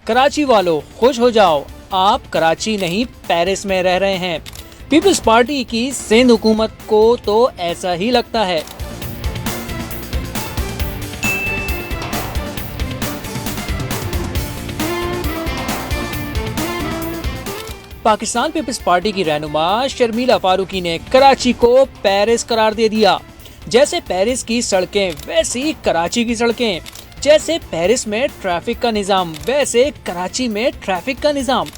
कराची वालों खुश हो जाओ, आप कराची नहीं पेरिस में रह रहे हैं। पीपल्स पार्टी की सिंध हुकूमत को तो ऐसा ही लगता है। पाकिस्तान पीपल्स पार्टी की रहनुमा शर्मिला फारूकी ने कराची को पेरिस करार दे दिया। जैसे पेरिस की सड़कें वैसी कराची की सड़कें, जैसे पेरिस में ट्रैफिक का निजाम वैसे कराची में ट्रैफिक का निजाम,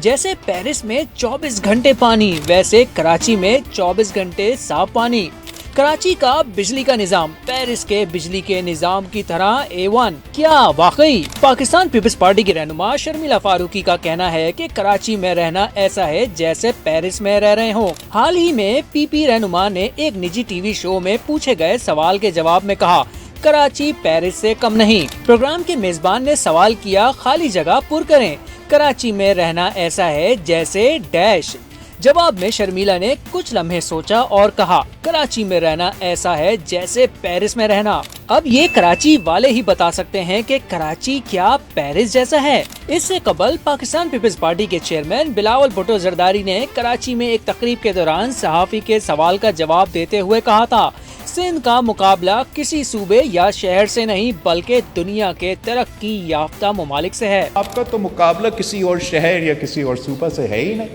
जैसे पेरिस में 24 घंटे पानी वैसे कराची में 24 घंटे साफ पानी। कराची का बिजली का निजाम पेरिस के बिजली के निजाम की तरह A1। क्या वाकई? पाकिस्तान पीपल्स पार्टी की रहनुमा शर्मिला फारूकी का कहना है कि कराची में रहना ऐसा है जैसे पेरिस में रह रहे हों। हाल ही में पीपी रहनुमा ने एक निजी टीवी शो में पूछे गए सवाल के जवाब में कहा, कराची पेरिस से कम नहीं। प्रोग्राम के मेजबान ने सवाल किया, खाली जगह पुर करें, कराची में रहना ऐसा है जैसे डैश। जवाब में शर्मिला ने कुछ लम्हे सोचा और कहा, कराची में रहना ऐसा है जैसे पेरिस में रहना। अब ये कराची वाले ही बता सकते हैं कि कराची क्या पेरिस जैसा है। इससे कबल पाकिस्तान पीपल्स पार्टी के चेयरमैन बिलावल भुट्टो जरदारी ने कराची में एक तकरीब के दौरान सहाफी के सवाल का जवाब देते हुए कहा था, सिंध का मुकाबला किसी सूबे या शहर से नहीं बल्कि दुनिया के तरक्की याफ्ता ममालिक से है। आपका तो मुकाबला किसी और शहर या किसी और सूबा से है ही नहीं।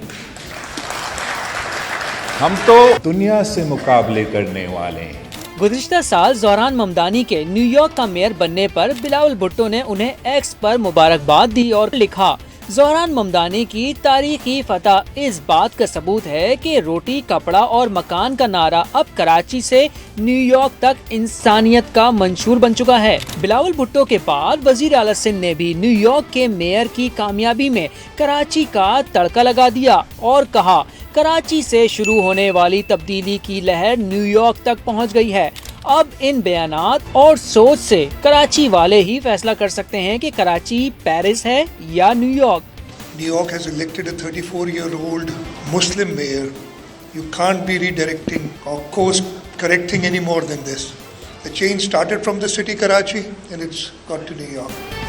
हम तो दुनिया से मुकाबले करने वाले हैं। गुज़िश्ता साल ज़ोहरान ममदानी के न्यूयॉर्क का मेयर बनने पर बिलावल भुट्टो ने उन्हें एक्स पर मुबारकबाद दी और लिखा, ज़ोहरान ममदानी की तारीखी फतह इस बात का सबूत है कि रोटी कपड़ा और मकान का नारा अब कराची से न्यूयॉर्क तक इंसानियत का मंशूर बन चुका है। बिलावल भुट्टो के बाद वजीर आला सिंध ने भी न्यूयॉर्क के मेयर की कामयाबी में कराची का तड़का लगा दिया और कहा, कराची से शुरू होने वाली तब्दीली की लहर न्यूयॉर्क तक पहुंच गई है। अब इन बयानात और सोच से कराची वाले ही फैसला कर सकते हैं कि कराची पेरिस है या New York. New York has elected a 34-year-old Muslim mayor. You can't be redirecting or course correcting any more than this. The change started from the city Karachi and it's got to New York.